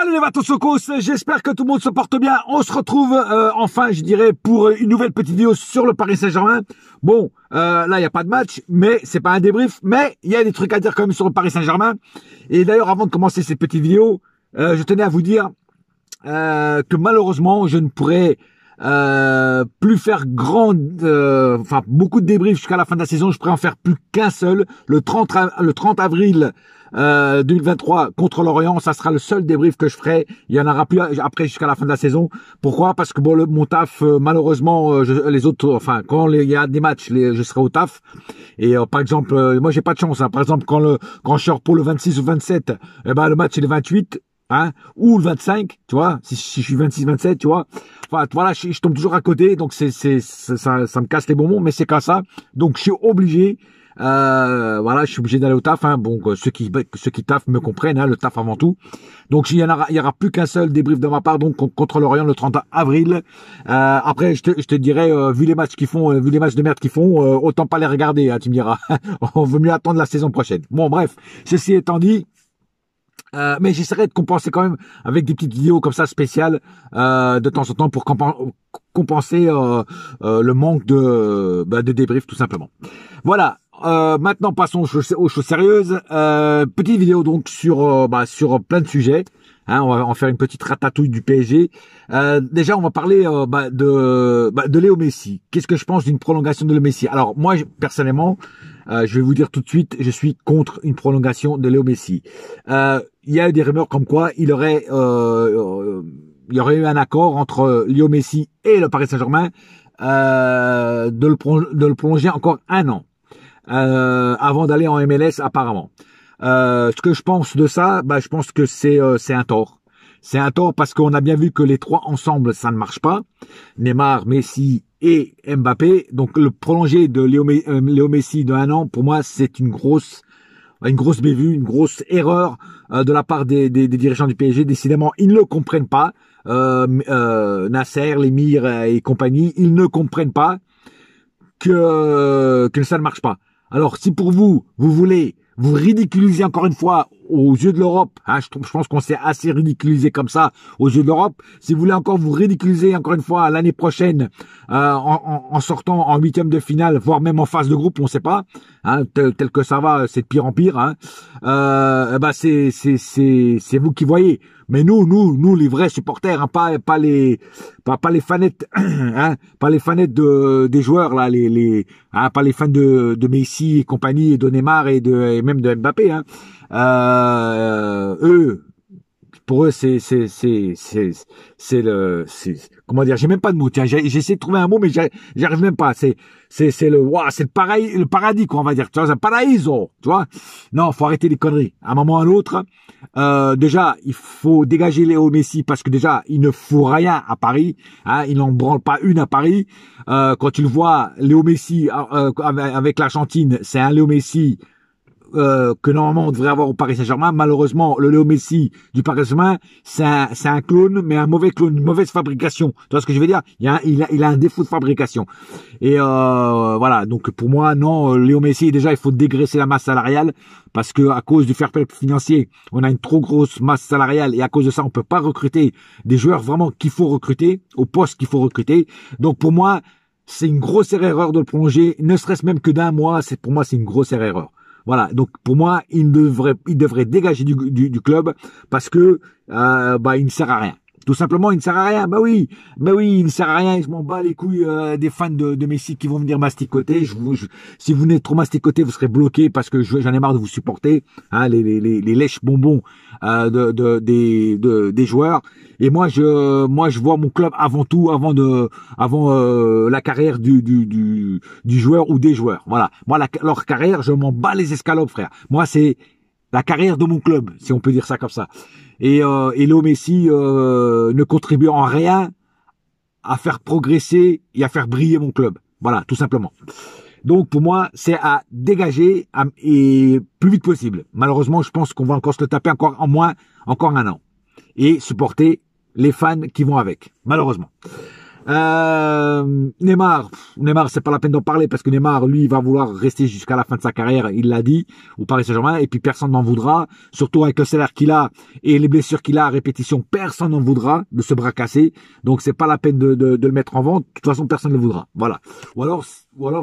Salut les Vatosokos, j'espère que tout le monde se porte bien. On se retrouve enfin, je dirais, pour une nouvelle petite vidéo sur le Paris Saint-Germain. Bon, là, il n'y a pas de match, mais c'est pas un débrief, mais il y a des trucs à dire quand même sur le Paris Saint-Germain. Et d'ailleurs, avant de commencer cette petite vidéo, je tenais à vous dire que malheureusement, je ne pourrai plus faire beaucoup de débriefs jusqu'à la fin de la saison. Je pourrais en faire plus qu'un seul, le 30 avril 2023 contre Lorient. Ça sera le seul débrief que je ferai. Il y en aura plus après jusqu'à la fin de la saison. Pourquoi? Parce que bon, mon taf, malheureusement, les autres, enfin, quand il y a des matchs, je serai au taf. Et par exemple, moi j'ai pas de chance. Hein. Par exemple, quand je sors pour le 26 ou 27, eh ben le match est le 28. Hein, ou le 25, tu vois, si je suis 26-27, tu vois. Enfin, voilà, je tombe toujours à côté, donc ça me casse les bonbons, mais c'est comme ça. Donc, je suis obligé, voilà, je suis obligé d'aller au taf, hein. Bon, ceux qui taffent me comprennent, hein, le taf avant tout. Donc, il y aura plus qu'un seul débrief de ma part, donc, contre Lorient le 30 avril. Après, je te dirais, vu les matchs qu'ils font, vu les matchs de merde qu'ils font, autant pas les regarder, hein, tu me diras. On veut mieux attendre la saison prochaine. Bon, bref, ceci étant dit, mais j'essaierai de compenser quand même avec des petites vidéos comme ça spéciales de temps en temps pour compenser le manque de débrief tout simplement. Voilà. Maintenant passons aux choses sérieuses. Petite vidéo donc sur plein de sujets. Hein, on va en faire une petite ratatouille du PSG. Déjà, on va parler de Léo Messi. Qu'est-ce que je pense d'une prolongation de Léo Messi? Alors moi, personnellement, je vais vous dire tout de suite, je suis contre une prolongation de Léo Messi. Il y a eu des rumeurs comme quoi il y aurait eu un accord entre Léo Messi et le Paris Saint-Germain de le prolonger encore un an avant d'aller en MLS apparemment. Ce que je pense de ça, je pense que c'est un tort. C'est un tort parce qu'on a bien vu que les trois ensemble, ça ne marche pas. Neymar, Messi et Mbappé. Donc le prolonger de Léo Messi de un an, pour moi, c'est une grosse bévue, une grosse erreur de la part des dirigeants du PSG. Décidément, ils ne le comprennent pas. Nasser, l'émir et compagnie, ils ne comprennent pas que ça ne marche pas. Alors, si pour vous voulez vous ridiculiser encore une fois aux yeux de l'Europe, hein, je pense qu'on s'est assez ridiculisé comme ça aux yeux de l'Europe. Si vous voulez encore vous ridiculiser encore une fois l'année prochaine en sortant en huitième de finale, voire même en phase de groupe, on ne sait pas, hein, tel que ça va, c'est de pire en pire. Hein, c'est vous qui voyez. Mais nous les vrais supporters, hein, pas les fanettes, hein, pas les fanettes des joueurs là, hein, pas les fans de Messi et compagnie, et de Neymar et même de Mbappé, hein. Eux, pour eux, comment dire, j'ai même pas de mots. Tiens, j'essaie de trouver un mot, mais j'arrive même pas. C'est le paradis, quoi, on va dire. Tu vois, c'est un paraíso, tu vois. Non, faut arrêter les conneries. À un moment ou à l'autre, déjà, il faut dégager Léo Messi parce que déjà, il ne fout rien à Paris, hein. Il n'en branle pas une à Paris. Quand tu le vois, Léo Messi, avec l'Argentine, c'est un Léo Messi, que normalement on devrait avoir au Paris Saint-Germain. Malheureusement, le Léo Messi du Paris Saint-Germain, c'est un clone, mais un mauvais clone, une mauvaise fabrication. Tu vois ce que je veux dire? Il a un défaut de fabrication. Et voilà, donc pour moi, non, Léo Messi, déjà, il faut dégraisser la masse salariale, parce que à cause du fair play financier, on a une trop grosse masse salariale, et à cause de ça, on peut pas recruter des joueurs vraiment qu'il faut recruter, au poste qu'il faut recruter. Donc pour moi, c'est une grosse erreur de le prolonger, ne serait-ce même que d'un mois. Pour moi, c'est une grosse erreur. Voilà, donc pour moi, il devrait dégager du club parce que il ne sert à rien. Tout simplement, il ne sert à rien. Bah oui, il ne sert à rien. Je m'en bats les couilles des fans de Messi qui vont venir masticoter. Si vous venez trop masticoter, vous serez bloqué parce que j'en ai marre de vous supporter. Hein, les lèches bonbons des joueurs. Et moi, je vois mon club avant tout, avant la carrière du joueur ou des joueurs. Voilà. Moi, leur carrière, je m'en bats les escalopes, frère. Moi, c'est la carrière de mon club, si on peut dire ça comme ça. Et Léo Messi ne contribue en rien à faire progresser et à faire briller mon club. Voilà, tout simplement. Donc pour moi, c'est à dégager et plus vite possible. Malheureusement, je pense qu'on va encore se le taper encore un an. Et supporter les fans qui vont avec, malheureusement. Neymar, c'est pas la peine d'en parler parce que Neymar, lui, il va vouloir rester jusqu'à la fin de sa carrière. Il l'a dit au Paris Saint-Germain et puis personne n'en voudra. Surtout avec le salaire qu'il a et les blessures qu'il a à répétition, personne n'en voudra de se bras casser. Donc c'est pas la peine de le mettre en vente. De toute façon, personne ne le voudra. Voilà. Ou alors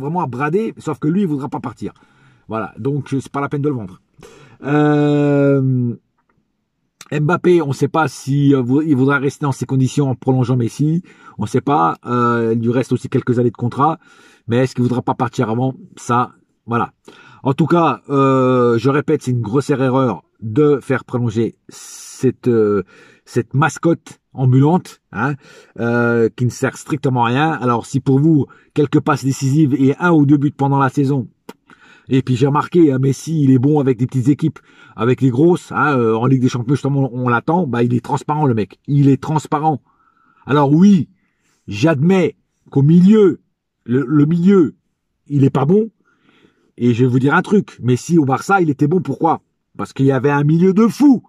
vraiment à brader, sauf que lui, il voudra pas partir. Voilà. Donc c'est pas la peine de le vendre. Mbappé, on ne sait pas si il voudra rester dans ces conditions en prolongeant Messi. On ne sait pas. Il lui reste aussi quelques années de contrat. Mais est-ce qu'il voudra pas partir avant? Ça, voilà. En tout cas, je répète, c'est une grossière erreur de faire prolonger cette mascotte ambulante, hein, qui ne sert strictement à rien. Alors, si pour vous, quelques passes décisives et 1 ou 2 buts pendant la saison. Et puis j'ai remarqué, Messi, il est bon avec des petites équipes, avec les grosses, hein, en Ligue des Champions, justement, on l'attend, bah il est transparent le mec, il est transparent. Alors oui, j'admets qu'au milieu, le milieu, il est pas bon, et je vais vous dire un truc, Messi au Barça, il était bon, pourquoi? Parce qu'il y avait un milieu de fou,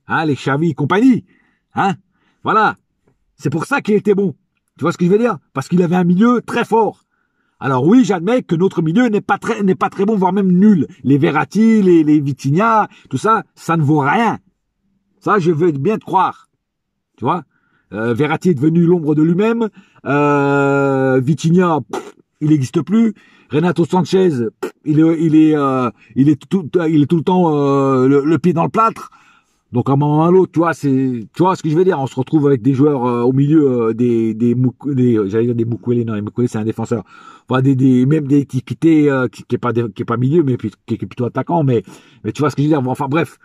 hein, les Xavi et compagnie, hein, voilà, c'est pour ça qu'il était bon, tu vois ce que je veux dire? Parce qu'il avait un milieu très fort. Alors oui, j'admets que notre milieu n'est pas très bon, voire même nul. Les Verratti, les Vitinha, tout ça, ça ne vaut rien. Ça, je veux bien te croire. Tu vois, Verratti est devenu l'ombre de lui-même. Vitinha, il n'existe plus. Renato Sanchez, il est tout le temps le pied dans le plâtre. Donc à un moment ou à l'autre, tu vois ce que je veux dire. On se retrouve avec des joueurs au milieu j'allais dire des Mukwele, non, les Mukwele c'est un défenseur. Enfin même des Tikité qui est pas milieu, mais qui est plutôt attaquant. Mais tu vois ce que je veux dire. Bon, enfin bref,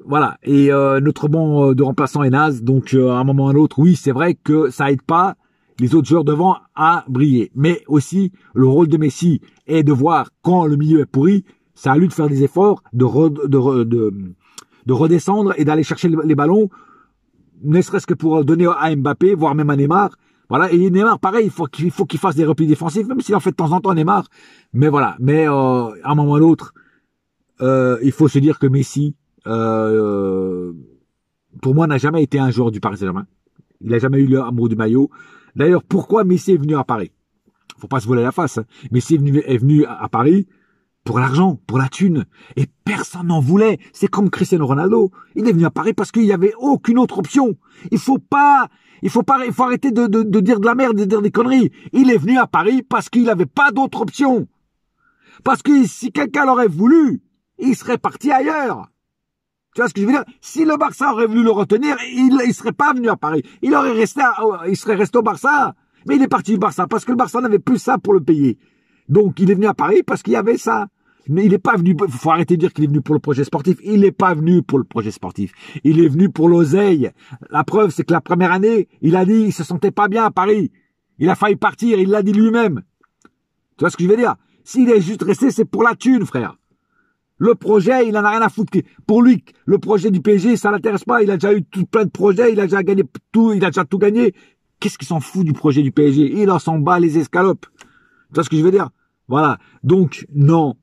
voilà. Et notre banc de remplaçants est naze. Donc à un moment ou à l'autre, oui, c'est vrai que ça aide pas les autres joueurs devant à briller. Mais aussi le rôle de Messi est de voir quand le milieu est pourri. C'est à lui de faire des efforts, de redescendre et d'aller chercher les ballons, ne serait-ce que pour donner à Mbappé, voire même à Neymar. Voilà. Et Neymar, pareil, il faut qu'il fasse des replis défensifs, même s'il en fait de temps en temps Neymar. Mais voilà. Mais à un moment ou à l'autre, il faut se dire que Messi, pour moi, n'a jamais été un joueur du Paris Saint-Germain. Il n'a jamais eu l'amour du maillot. D'ailleurs, pourquoi Messi est venu à Paris? Faut pas se voler la face. Hein. Messi est venu à Paris pour l'argent, pour la thune. Et personne n'en voulait. C'est comme Cristiano Ronaldo. Il est venu à Paris parce qu'il n'y avait aucune autre option. Il faut arrêter de dire de la merde, de dire des conneries. Il est venu à Paris parce qu'il n'avait pas d'autre option. Parce que si quelqu'un l'aurait voulu, il serait parti ailleurs. Tu vois ce que je veux dire? Si le Barça aurait voulu le retenir, il serait pas venu à Paris. Il serait resté au Barça. Mais il est parti du Barça parce que le Barça n'avait plus ça pour le payer. Donc, il est venu à Paris parce qu'il y avait ça. Mais il n'est pas venu, faut arrêter de dire qu'il est venu pour le projet sportif. Il n'est pas venu pour le projet sportif. Il est venu pour l'oseille. La preuve, c'est que la première année, il a dit, il se sentait pas bien à Paris. Il a failli partir, il l'a dit lui-même. Tu vois ce que je veux dire? S'il est juste resté, c'est pour la thune, frère. Le projet, il en a rien à foutre. Pour lui, le projet du PSG, ça l'intéresse pas. Il a déjà eu plein de projets, il a déjà gagné tout, il a déjà tout gagné. Qu'est-ce qu'il s'en fout du projet du PSG? Il en s'en bat les escalopes. Tu vois ce que je veux dire? Voilà. Donc, non.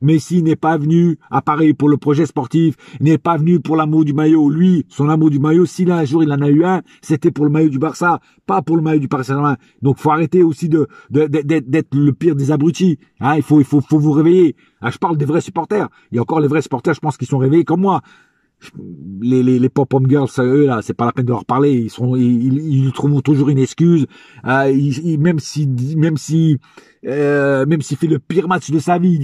Messi n'est pas venu à Paris pour le projet sportif, n'est pas venu pour l'amour du maillot. Lui, son amour du maillot, s'il a un jour il en a eu un, c'était pour le maillot du Barça, pas pour le maillot du Paris Saint-Germain. Donc, faut arrêter aussi d'être le pire des abrutis. Hein, il faut vous réveiller. Ah, je parle des vrais supporters. Il y a encore les vrais supporters, je pense, qu'ils sont réveillés comme moi. Les pop-up girls, eux là, c'est pas la peine de leur parler. Ils trouvent toujours une excuse. Même s'il fait le pire match de sa vie,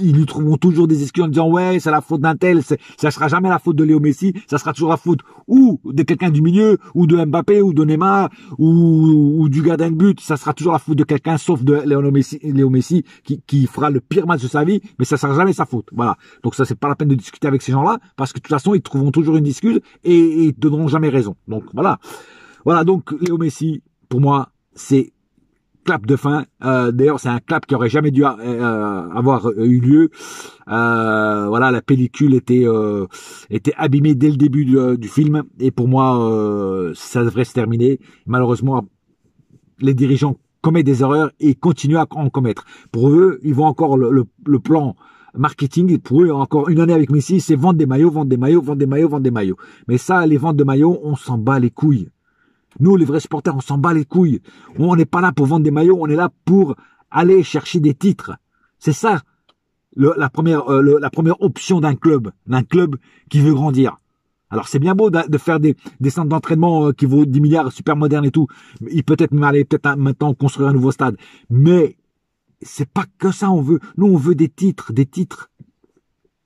ils lui trouveront toujours des excuses en disant ouais, c'est la faute d'un tel. Ça sera jamais la faute de Léo Messi. Ça sera toujours la faute ou de quelqu'un du milieu, ou de Mbappé, ou de Neymar, ou du gardien de but. Ça sera toujours la faute de quelqu'un, sauf de Léo Messi, qui fera le pire match de sa vie, mais ça sera jamais sa faute. Voilà. Donc ça, c'est pas la peine de discuter avec ces gens-là, parce que de toute façon, ils trouveront toujours une excuse et ils te donneront jamais raison. Donc voilà. Voilà. Donc Léo Messi, pour moi, c'est clap de fin. D'ailleurs, c'est un clap qui aurait jamais dû avoir eu lieu. Voilà, la pellicule était abîmée dès le début du film, et pour moi, ça devrait se terminer. Malheureusement, les dirigeants commettent des erreurs et continuent à en commettre. Pour eux, ils vont encore le plan marketing. Pour eux, encore une année avec Messi, c'est vendre des maillots, vendre des maillots, vendre des maillots, vendre des maillots. Mais ça, les ventes de maillots, on s'en bat les couilles. Nous, les vrais supporters, on s'en bat les couilles. On n'est pas là pour vendre des maillots, on est là pour aller chercher des titres. C'est ça la première option d'un club qui veut grandir. Alors c'est bien beau de faire des centres d'entraînement qui vaut 10 milliards, super modernes et tout. Il peut-être même aller maintenant construire un nouveau stade. Mais c'est pas que ça on veut. Nous on veut des titres.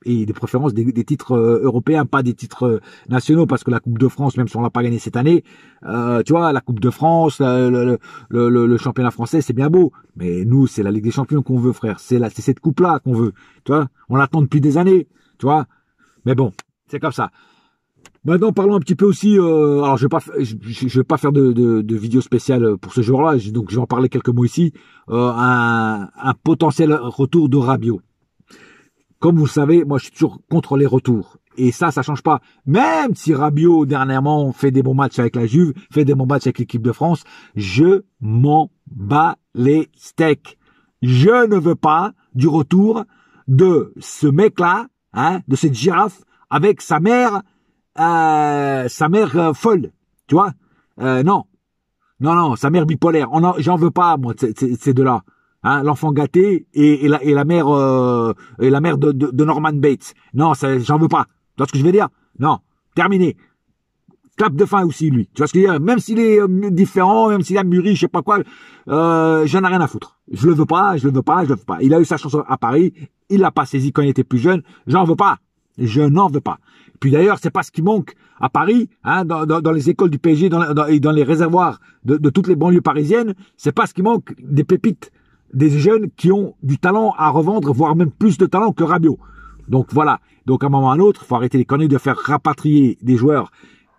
Et de préférence des titres européens, pas des titres nationaux, parce que la Coupe de France, même si on l'a pas gagné cette année, tu vois, la Coupe de France, le championnat français, c'est bien beau, mais nous, c'est la Ligue des Champions qu'on veut, frère. C'est cette coupe-là qu'on veut, tu vois. On l'attend depuis des années, tu vois. Mais bon, c'est comme ça. Maintenant, parlons un petit peu aussi. Alors, je vais pas faire de vidéo spéciale pour ce jour-là, donc je vais en parler quelques mots ici. Un potentiel retour de Rabiot. Comme vous le savez, moi je suis toujours contre les retours. Et ça change pas. Même si Rabiot, dernièrement, fait des bons matchs avec la Juve, fait des bons matchs avec l'équipe de France, je m'en bats les steaks. Je ne veux pas du retour de ce mec-là, hein, de cette girafe, avec sa mère folle. Tu vois? Non, sa mère bipolaire. J'en veux pas, moi, ces deux-là. Hein, l'enfant gâté et la mère de Norman Bates. Non, j'en veux pas. Tu vois ce que je veux dire? Non, terminé. Clap de fin aussi, lui. Tu vois ce que je veux dire? Même s'il est différent, même s'il a mûri, je sais pas quoi, j'en ai rien à foutre. Je le veux pas. Il a eu sa chance à Paris, il l'a pas saisi quand il était plus jeune. J'en veux pas. Je n'en veux pas. Puis d'ailleurs, c'est pas ce qui manque à Paris, hein, dans les écoles du PSG, dans les réservoirs de toutes les banlieues parisiennes. C'est pas ce qui manque, des pépites, des jeunes qui ont du talent à revendre, voire même plus de talent que Rabiot. Donc voilà. Donc à un moment ou à un autre, il faut arrêter les conneries de faire rapatrier des joueurs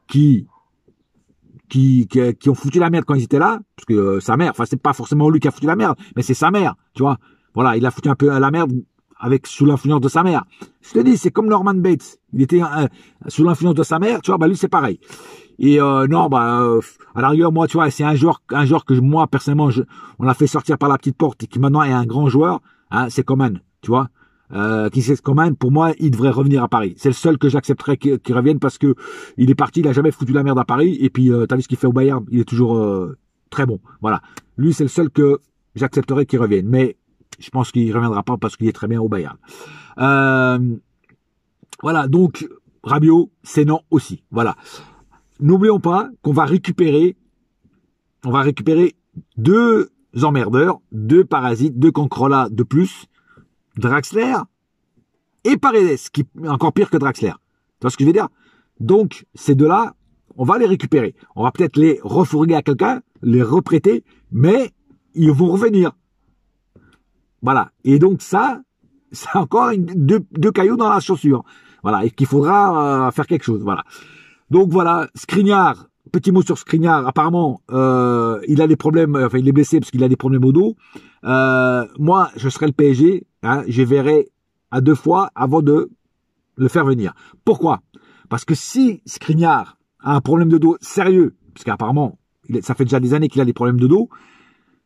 qui ont foutu la merde quand ils étaient là, parce que sa mère, enfin c'est pas forcément lui qui a foutu la merde, mais c'est sa mère, tu vois. Voilà, il a foutu un peu la merde sous l'influence de sa mère. Je te dis, c'est comme Norman Bates. Il était sous l'influence de sa mère, tu vois, lui c'est pareil. Et non, à la rigueur, moi, tu vois, c'est un joueur que moi, personnellement, on l'a fait sortir par la petite porte et qui maintenant est un grand joueur, hein, c'est Coman, tu vois. Coman, pour moi, il devrait revenir à Paris. C'est le seul que j'accepterais qu'il revienne parce que il est parti, il a jamais foutu la merde à Paris. Et puis, t'as vu ce qu'il fait au Bayern, il est toujours très bon. Voilà. Lui, c'est le seul que j'accepterais qu'il revienne. Mais je pense qu'il reviendra pas parce qu'il est très bien au Bayern. Voilà. Donc, Rabiot, c'est non aussi. Voilà. N'oublions pas qu'on va récupérer deux emmerdeurs, deux parasites, deux cancrelats de plus, Draxler et Paredes, qui est encore pire que Draxler. Tu vois ce que je veux dire? Donc, ces deux-là, on va les récupérer. On va peut-être les refourguer à quelqu'un, les reprêter, mais ils vont revenir. Voilà. Et donc ça, c'est encore deux cailloux dans la chaussure. Voilà. Et qu'il faudra faire quelque chose. Voilà. Donc voilà, Skriniar, petit mot sur Skriniar, apparemment, il a des problèmes, enfin il est blessé parce qu'il a des problèmes au dos. Moi, je serais le PSG, hein, je verrai à 2 fois avant de le faire venir. Pourquoi? Parce que si Skriniar a un problème de dos sérieux, parce qu'apparemment, ça fait déjà des années qu'il a des problèmes de dos,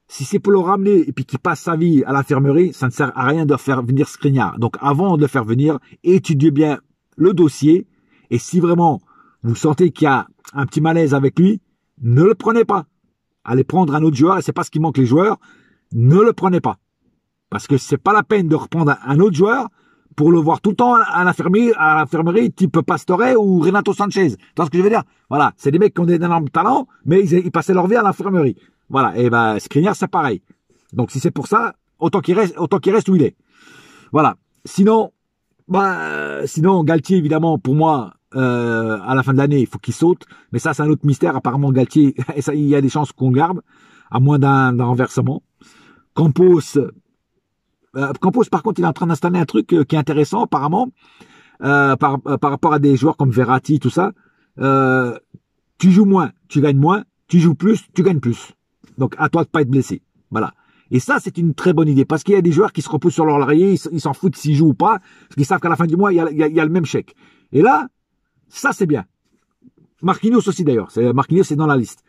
si c'est pour le ramener et puis qu'il passe sa vie à l'infirmerie, ça ne sert à rien de faire venir Skriniar. Donc avant de le faire venir, étudiez bien le dossier, et si vraiment vous sentez qu'il y a un petit malaise avec lui, ne le prenez pas. Allez prendre un autre joueur, et c'est pas ce qui manque les joueurs, ne le prenez pas. Parce que c'est pas la peine de reprendre un autre joueur pour le voir tout le temps à l'infirmerie type Pastore ou Renato Sanchez. Tu vois ce que je veux dire? Voilà, c'est des mecs qui ont des énormes talents, mais ils passaient leur vie à l'infirmerie. Voilà, et Skriniar c'est pareil. Donc si c'est pour ça, autant qu'il reste où il est. Voilà. Sinon, Galtier évidemment pour moi, à la fin de l'année, il faut qu'il saute. Mais ça, c'est un autre mystère. Apparemment, Galtier, il y a des chances qu'on le garde, à moins d'un renversement. Campos, par contre, il est en train d'installer un truc qui est intéressant, apparemment, par rapport à des joueurs comme Verratti, tout ça. Tu joues moins, tu gagnes moins. Tu joues plus, tu gagnes plus. Donc, à toi de pas être blessé. Voilà. Et ça, c'est une très bonne idée. Parce qu'il y a des joueurs qui se reposent sur leur laurier, ils s'en foutent s'ils jouent ou pas, parce qu'ils savent qu'à la fin du mois, il y a le même chèque. Et là, ça, c'est bien. Marquinhos aussi, d'ailleurs. Marquinhos, c'est dans la liste.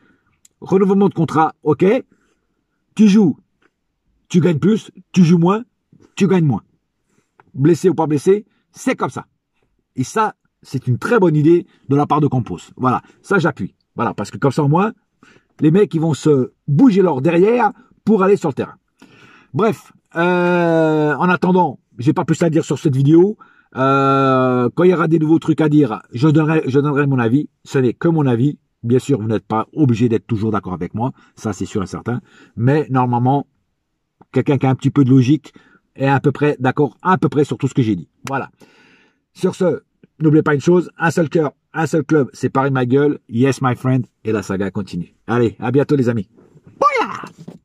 Renouvellement de contrat, ok. Tu joues, tu gagnes plus. Tu joues moins, tu gagnes moins. Blessé ou pas blessé, c'est comme ça. Et ça, c'est une très bonne idée de la part de Campos. Voilà. Ça, j'appuie. Voilà. Parce que comme ça, au moins, les mecs qui vont se bouger leur derrière pour aller sur le terrain. Bref, en attendant, j'ai pas plus à dire sur cette vidéo. Quand il y aura des nouveaux trucs à dire, je donnerai mon avis. Ce n'est que mon avis. Bien sûr, vous n'êtes pas obligé d'être toujours d'accord avec moi. Ça, c'est sûr et certain. Mais normalement, quelqu'un qui a un petit peu de logique est à peu près d'accord, à peu près sur tout ce que j'ai dit. Voilà. Sur ce, n'oubliez pas une chose, un seul cœur, un seul club, c'est Paris ma gueule. Yes, my friend. Et la saga continue. Allez, à bientôt les amis. Bouya!